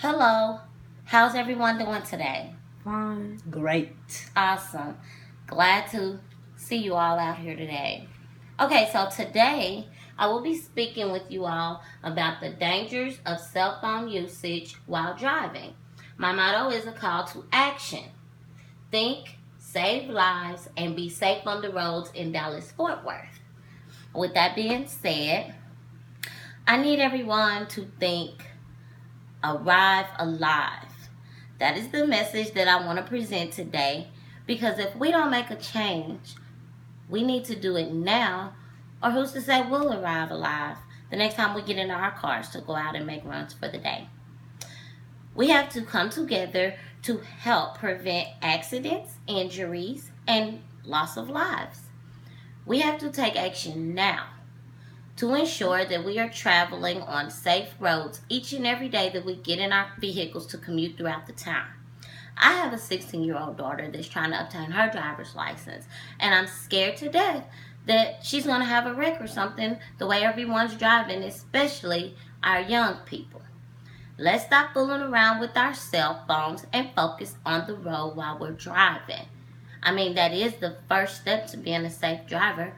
Hello. How's everyone doing today? Fine. Great. Awesome. Glad to see you all out here today. Okay, so today I will be speaking with you all about the dangers of cell phone usage while driving. My motto is a call to action. Think, save lives, and be safe on the roads in Dallas Fort Worth. With that being said, I need everyone to think, arrive alive. That is the message that I want to present today, because if we don't make a change, we need to do it now, or who's to say we'll arrive alive the next time we get in our cars to go out and make runs for the day. We have to come together to help prevent accidents, injuries, and loss of lives. We have to take action now to ensure that we are traveling on safe roads each and every day that we get in our vehicles to commute throughout the town. I have a 16-year-old daughter that's trying to obtain her driver's license, and I'm scared to death that she's going to have a wreck or something the way everyone's driving, especially our young people. Let's stop fooling around with our cell phones and focus on the road while we're driving. I mean, that is the first step to being a safe driver.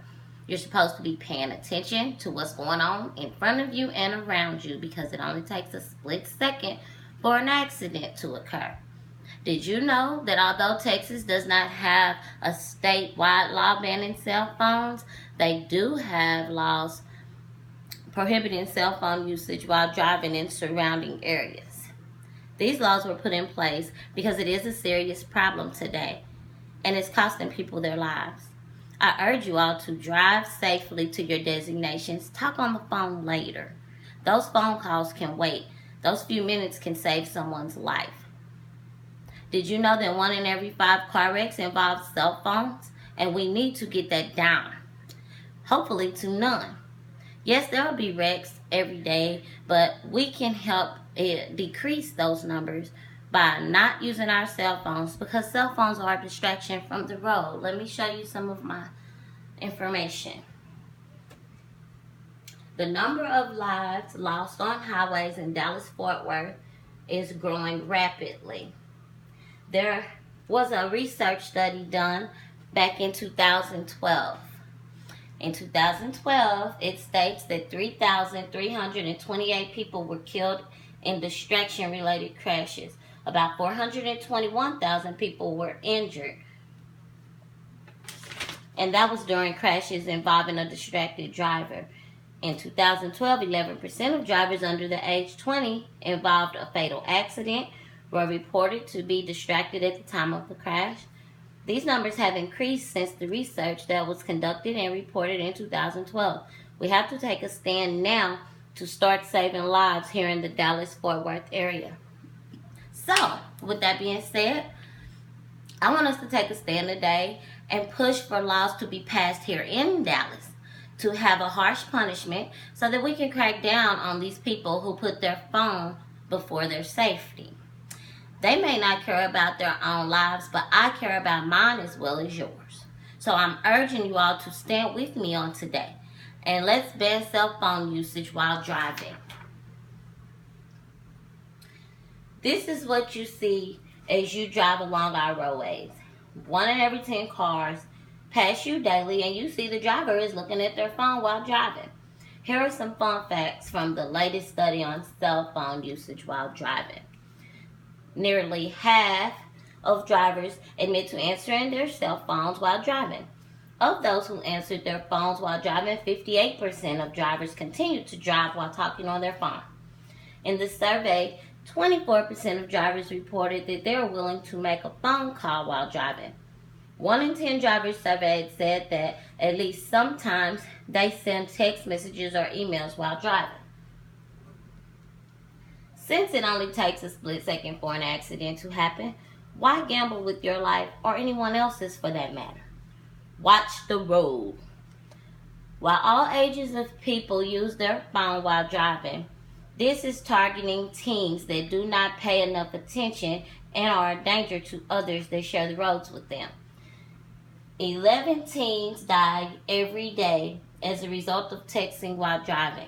You're supposed to be paying attention to what's going on in front of you and around you, because it only takes a split second for an accident to occur. Did you know that although Texas does not have a statewide law banning cell phones, they do have laws prohibiting cell phone usage while driving in surrounding areas? These laws were put in place because it is a serious problem today, and it's costing people their lives. I urge you all to drive safely to your destinations. Talk on the phone later. Those phone calls can wait. Those few minutes can save someone's life. Did you know that 1 in every 5 car wrecks involves cell phones? And we need to get that down, hopefully to none. Yes, there will be wrecks every day, but we can help decrease those numbers by not using our cell phones, because cell phones are a distraction from the road. Let me show you some of my information. The number of lives lost on highways in Dallas-Fort Worth is growing rapidly. There was a research study done back in 2012. In 2012, it states that 3,328 people were killed in distraction-related crashes. About 421,000 people were injured. And that was during crashes involving a distracted driver. In 2012, 11% of drivers under the age 20 involved a fatal accident were reported to be distracted at the time of the crash. These numbers have increased since the research that was conducted and reported in 2012. We have to take a stand now to start saving lives here in the Dallas-Fort Worth area. So, with that being said, I want us to take a stand today and push for laws to be passed here in Dallas to have a harsh punishment so that we can crack down on these people who put their phone before their safety. They may not care about their own lives, but I care about mine as well as yours. So I'm urging you all to stand with me on today, and let's ban cell phone usage while driving. This is what you see as you drive along our roadways. 1 in every 10 cars pass you daily, and you see the driver is looking at their phone while driving. Here are some fun facts from the latest study on cell phone usage while driving. Nearly half of drivers admit to answering their cell phones while driving. Of those who answered their phones while driving, 58% of drivers continued to drive while talking on their phone. In the survey, 24% of drivers reported that they were willing to make a phone call while driving. 1 in 10 drivers surveyed said that at least sometimes they send text messages or emails while driving. Since it only takes a split second for an accident to happen, why gamble with your life, or anyone else's for that matter? Watch the road. While all ages of people use their phone while driving, this is targeting teens that do not pay enough attention and are a danger to others that share the roads with them. 11 teens die every day as a result of texting while driving.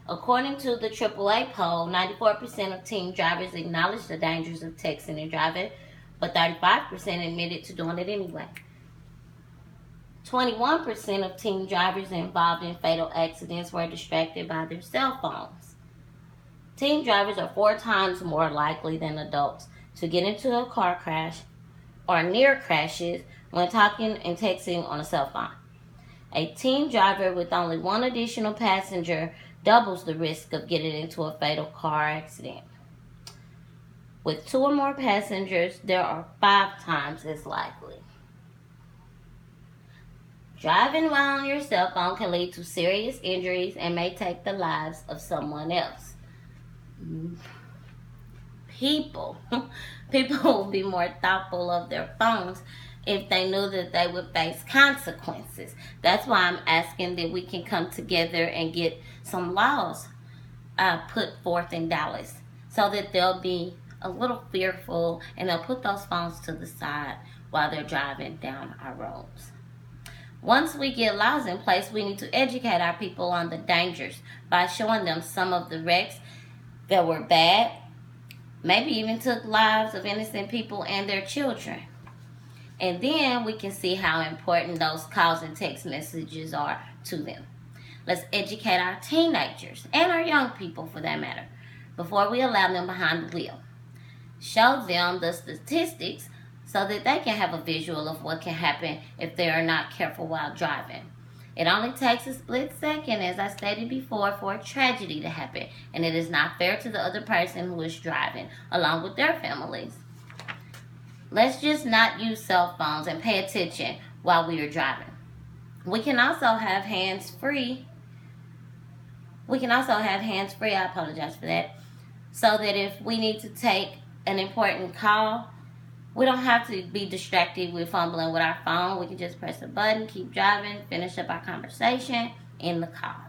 According to the AAA poll, 94% of teen drivers acknowledge the dangers of texting and driving, but 35% admitted to doing it anyway. 21% of teen drivers involved in fatal accidents were distracted by their cell phones. Teen drivers are 4 times more likely than adults to get into a car crash or near crashes when talking and texting on a cell phone. A teen driver with only one additional passenger doubles the risk of getting into a fatal car accident. With 2 or more passengers, there are 5 times as likely. Driving while on your cell phone can lead to serious injuries and may take the lives of someone else. People will be more thoughtful of their phones if they knew that they would face consequences. That's why I'm asking that we can come together and get some laws put forth in Dallas so that they'll be a little fearful and they'll put those phones to the side while they're driving down our roads. Once we get laws in place, we need to educate our people on the dangers by showing them some of the wrecks that were bad, maybe even took lives of innocent people and their children. And then we can see how important those calls and text messages are to them. Let's educate our teenagers and our young people for that matter before we allow them behind the wheel. Show them the statistics so that they can have a visual of what can happen if they are not careful while driving. It only takes a split second, as I stated before, for a tragedy to happen, and it is not fair to the other person who is driving, along with their families. Let's just not use cell phones and pay attention while we are driving. We can also have hands-free. I apologize for that. So that if we need to take an important call, we don't have to be distracted with fumbling with our phone. We can just press a button, keep driving, finish up our conversation in the car.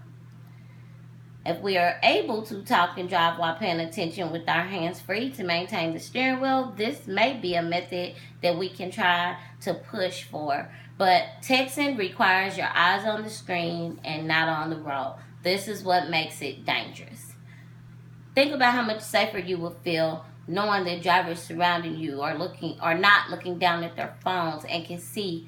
If we are able to talk and drive while paying attention with our hands free to maintain the steering wheel, this may be a method that we can try to push for. But texting requires your eyes on the screen and not on the road. This is what makes it dangerous. Think about how much safer you will feel knowing that drivers surrounding you are not looking down at their phones and can see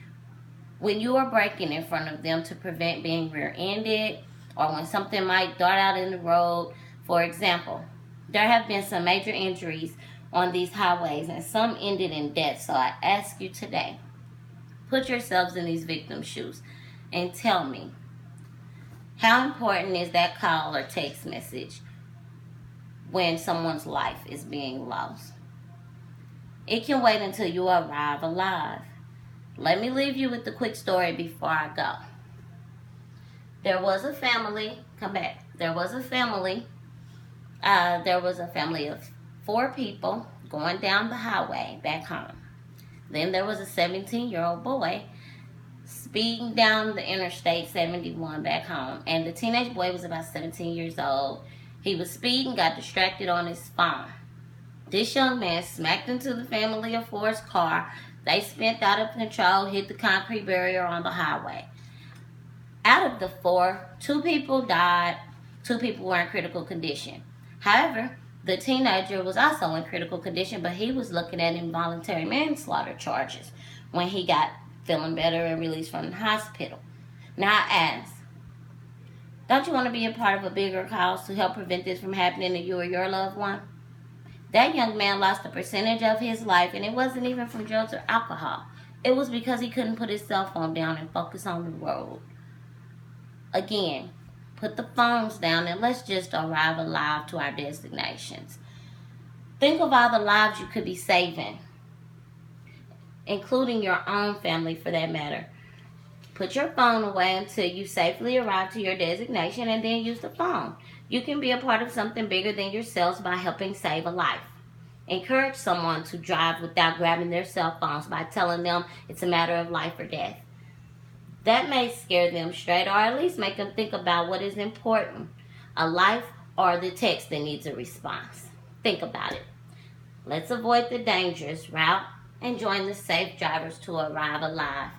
when you are braking in front of them to prevent being rear-ended, or when something might dart out in the road. For example, there have been some major injuries on these highways and some ended in death. So I ask you today, put yourselves in these victims' shoes and tell me, how important is that call or text message when someone's life is being lost? It can wait until you arrive alive. Let me leave you with a quick story before I go. There was a family of 4 people going down the highway back home. Then there was a 17-year-old boy speeding down the Interstate 71 back home. And the teenage boy was about 17 years old. He was speeding, got distracted on his phone. This young man smacked into the family of 4's car. They spun out of control, hit the concrete barrier on the highway. Out of the 4, 2 people died, 2 people were in critical condition. However, the teenager was also in critical condition, but he was looking at involuntary manslaughter charges when he got feeling better and released from the hospital. Now I ask, don't you want to be a part of a bigger cause to help prevent this from happening to you or your loved one? That young man lost a percentage of his life, and it wasn't even from drugs or alcohol. It was because he couldn't put his cell phone down and focus on the road. Again, put the phones down and let's just arrive alive to our destinations. Think of all the lives you could be saving, including your own family for that matter. Put your phone away until you safely arrive to your destination and then use the phone. You can be a part of something bigger than yourselves by helping save a life. Encourage someone to drive without grabbing their cell phones by telling them it's a matter of life or death. That may scare them straight, or at least make them think about what is important, a life or the text that needs a response. Think about it. Let's avoid the dangerous route and join the safe drivers to arrive alive.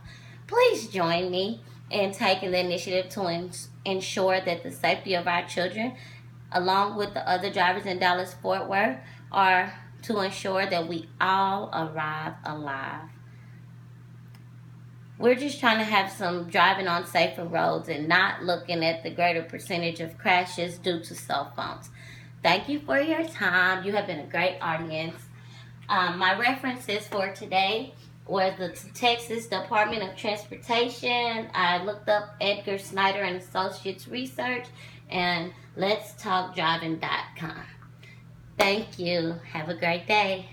Please join me in taking the initiative to ensure that the safety of our children along with the other drivers in Dallas-Fort Worth, are to ensure that we all arrive alive. We're just trying to have some driving on safer roads and not looking at the greater percentage of crashes due to cell phones. Thank you for your time. You have been a great audience. My references for today were the Texas Department of Transportation. I looked up Edgar Snyder and Associates research and letstalkdriving.com. Thank you. Have a great day.